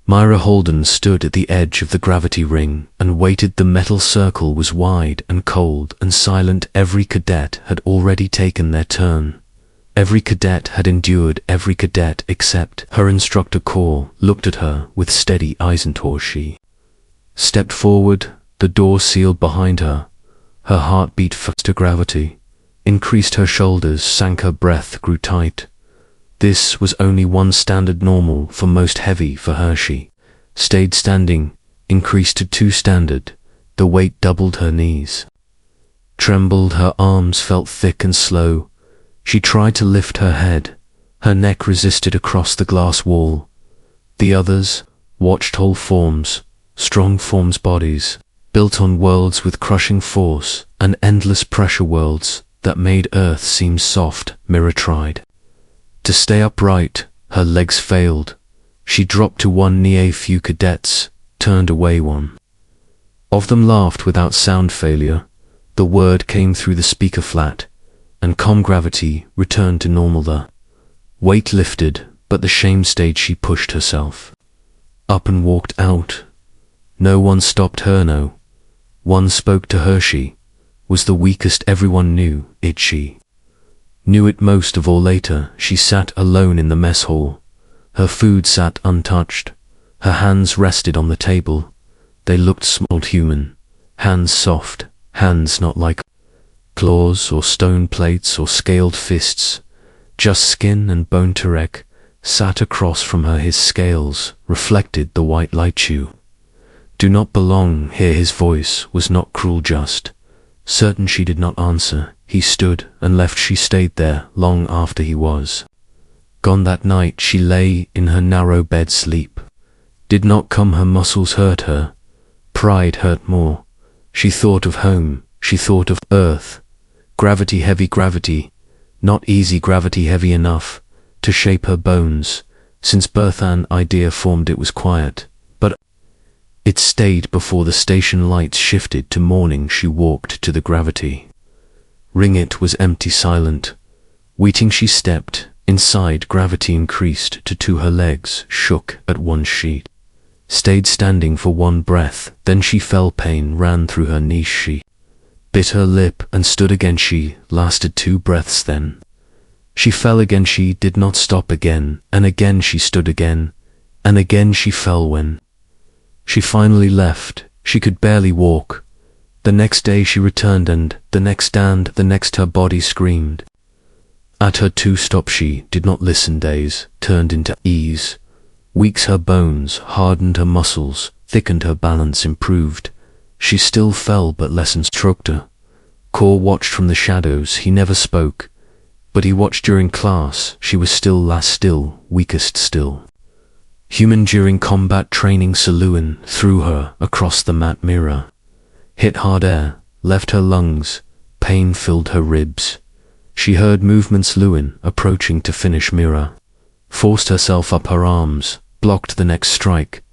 Myra Holden stood at the edge of the gravity ring and waited. The metal circle was wide and cold and silent. Every cadet had already taken their turn. Every cadet had endured. Every cadet except her instructor Core looked at her with steady eyes until she stepped forward. The door sealed behind her. Her heart beat fast. Gravity increased. Her shoulders sank. Her breath grew tight. This was only one standard, normal for most, heavy for her. She stayed standing, increased to 2 standard. The weight doubled. Her knees trembled. Her arms felt thick and slow. She tried to lift her head. Her neck resisted across the glass wall. The others watched. Whole forms, strong forms, bodies built on worlds with crushing force and endless pressure, worlds that made Earth seem soft. Myra tried to stay upright. Her legs failed. She dropped to one knee. A few cadets turned away. One of them laughed without sound. Failure. The word came through the speaker flat, and calm. Gravity returned to normal. The weight lifted, but the shame stayed. She pushed herself up and walked out. No one stopped her. No one spoke to her. She was the weakest. Everyone knew it. She knew it most of all. Later, she sat alone in the mess hall. Her food sat untouched. Her hands rested on the table. They looked small, human. Hands soft, hands not like claws or stone plates or scaled fists. Just skin and bone. Tarek sat across from her. His scales reflected the white light. You do not belong here. His voice was not cruel, just certain. She did not answer. He stood and left. She stayed there long after he was gone. That night she lay in her narrow bed. Sleep did not come. Her muscles hurt. Her pride hurt more. She thought of home. She thought of Earth. Gravity, heavy gravity, not easy gravity, heavy enough to shape her bones. Since birth an idea formed. It was quiet, but it stayed. Before the station lights shifted to morning, she walked to the gravity ring. It was empty, silent, waiting. She stepped inside. Gravity increased to 2. Her legs shook at once. She stayed standing for one breath, then she fell. Pain ran through her knees. She bit her lip and stood again. She lasted 2 breaths, then she fell again. She did not stop. Again and again she stood. Again and again she fell. When she finally left, she could barely walk. The next day she returned, and the next, and the next. Her body screamed at her to stop. She did not listen. Days turned into ease. Weeks. Her bones hardened. Her muscles thickened. Her balance improved. She still fell, but lessons stroked her. Core watched from the shadows. He never spoke, but he watched during class. She was still last, still weakest, still human. During combat training, Saluin threw her across the mat. Myra hit hard. Air left her lungs. Pain filled her ribs. She heard movements. Lewin approaching to finish. Myra forced herself up. Her arms blocked the next strike.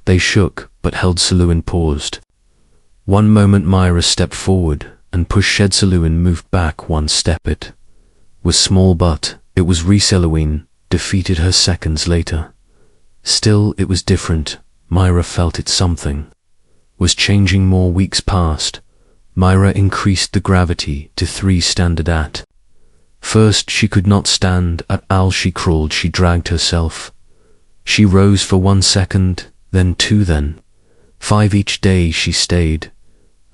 They shook, but held. Saluin paused. One moment. Myra stepped forward and pushed. Saluin moved back 1 step. It was small, but it was Saluin defeated her seconds later. Still, it was different. Myra felt it. Something was changing. More weeks passed. Myra increased the gravity to 3 standard. At first she could not stand. At all she crawled. She dragged herself. She rose for 1 second, then 2, then 5. Each day she stayed.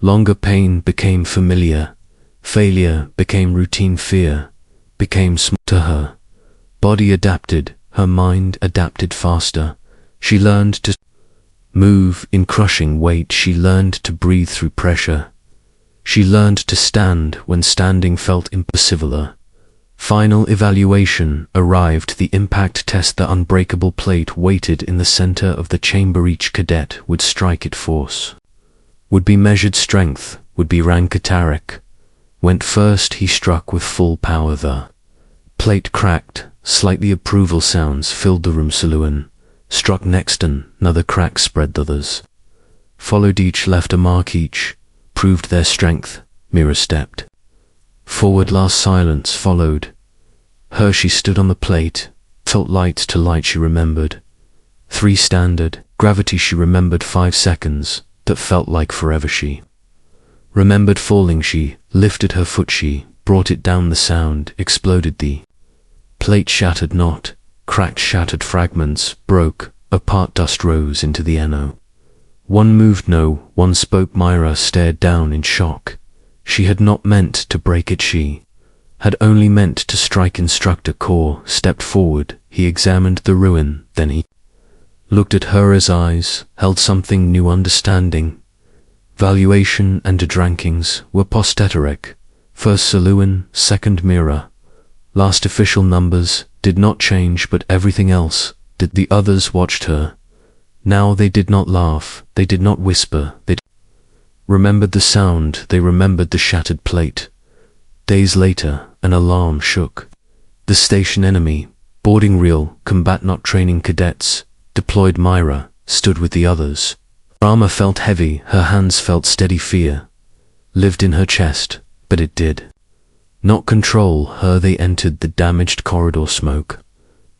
Longer. Pain became familiar. Failure became routine. Fear became small to her. Body adapted. Her mind adapted faster. She learned to move in crushing weight. She learned to breathe through pressure. She learned to stand when standing felt impossible. Final evaluation arrived. The impact test. The unbreakable plate waited in the center of the chamber. Each cadet would strike it. Force would be measured. Strength would be rank. Tarek went first. He struck with full power. The plate cracked. Slightly approval sounds filled the room. Saluin struck next, and another crack spread. The others followed. Each left a mark. Each proved their strength. Myra stepped forward. Last silence followed her. She stood on the plate, felt light to light. She remembered 3 standard. Gravity. She remembered 5 seconds that felt like forever. She remembered falling. She lifted her foot. She brought it down. The sound exploded. The plate shattered, not cracked, shattered. Fragments broke apart. Dust rose into the NO. One moved, no one spoke. Myra stared down in shock. She had not meant to break it. She had only meant to strike. Instructor Core stepped forward. He examined the ruin. Then he looked at her. His eyes held something new. Understanding. Valuation entered. Rankings were posteric. First Saluin, second Mira. Last official numbers did not change, but everything else did. The others watched her. Now they did not laugh, they did not whisper, they remembered the sound, they remembered the shattered plate. Days later, an alarm shook the station. Enemy boarding. Real combat, not training. Cadets deployed. Myra stood with the others. Her armor felt heavy, her hands felt steady. Fear lived in her chest, but it did not control her. They entered the damaged corridor. Smoke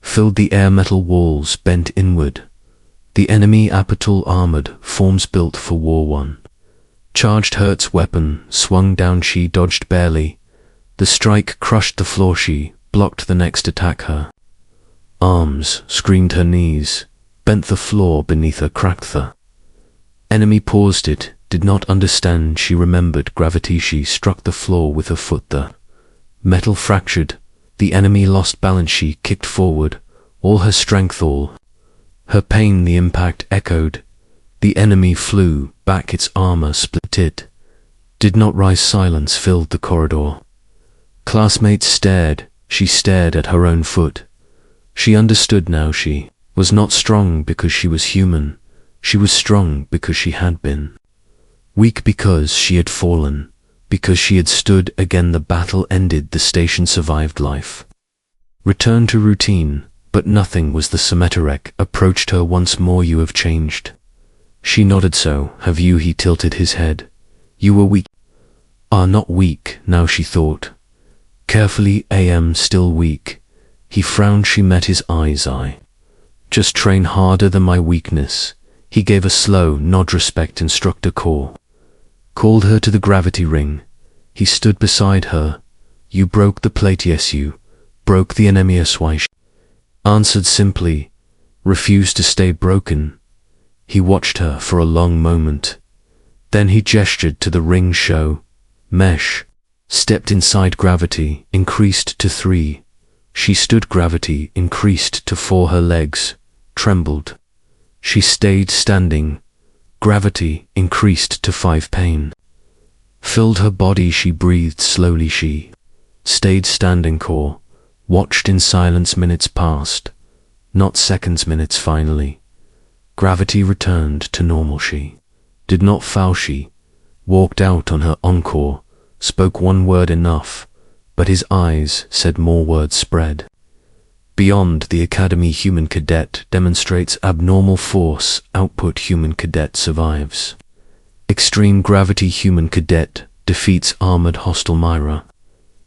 filled the air. Metal walls bent inward. The enemy, apatol armored forms built for war. One charged. Hertz weapon swung down. She dodged barely. The strike crushed the floor. She blocked the next attack. Her arms screamed. Her knees bent. The floor beneath her cracked. The enemy paused. It did not understand. She remembered gravity. She struck the floor with her foot. The metal fractured. The enemy lost balance. She kicked forward, all her strength, all her pain. The impact echoed. The enemy flew back. Its armor split. It did not rise. Silence filled the corridor. Classmates stared. She stared at her own foot. She understood now. She was not strong because she was human. She was strong because she had been weak, because she had fallen, because she had stood again. The battle ended. The station survived. Life returned to routine. But nothing was the same. Metarek approached her once more. You have changed. She nodded. So have you. He tilted his head. You were weak. Ah, not weak now, she thought carefully. Am still weak. He frowned. She met his eyes. I just train harder than my weakness. He gave a slow nod. Respect. Instructor Core called her to the gravity ring. He stood beside her. You broke the plate. Yes, you broke the enemy. HFY answered simply, refused to stay broken. He watched her for a long moment. Then he gestured to the ring. Show mesh stepped inside. Gravity increased to 3. She stood. Gravity increased to 4. Her legs trembled. She stayed standing. Gravity increased to 5. Pain filled her body. She breathed slowly. She stayed standing. Core watched in silence. Minutes passed, not seconds. Minutes. Finally, gravity returned to normal. She did not foul. She walked out on her encore, spoke one word enough, but his eyes said more. Words spread beyond the academy. Human cadet demonstrates abnormal force output. Human cadet survives extreme gravity. Human cadet defeats armored hostile. Myra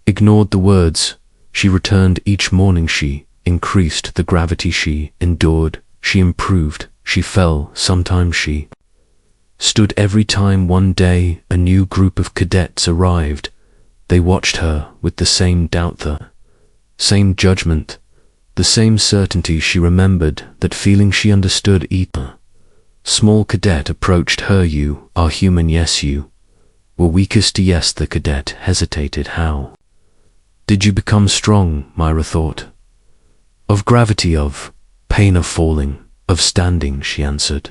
ignored the words. She returned each morning. She increased the gravity. She endured. She improved. She fell. Sometimes she stood. Every time. One day, a new group of cadets arrived. They watched her with the same doubt, the same judgment, the same certainty. She remembered that feeling. She understood. A small cadet approached her. You are human. Yes, you were weakest. Yes. The cadet hesitated. How did you become strong? Myra thought. Of gravity, of pain, of falling, of standing, she answered.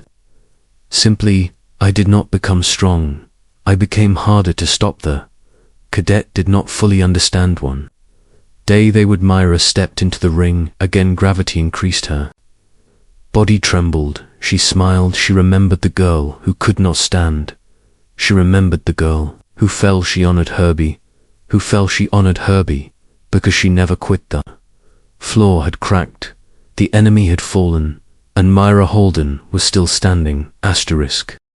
Simply, I did not become strong. I became harder to stop. The cadet did not fully understand. One day they would. Myra stepped into the ring. Again gravity increased. Her body trembled. She smiled. She remembered the girl who could not stand. She remembered the girl who fell. She honored Herbie. Who fell. She honored Herbie because she never quit. The floor had cracked. The enemy had fallen, and Myra Holden was still standing. Asterisk.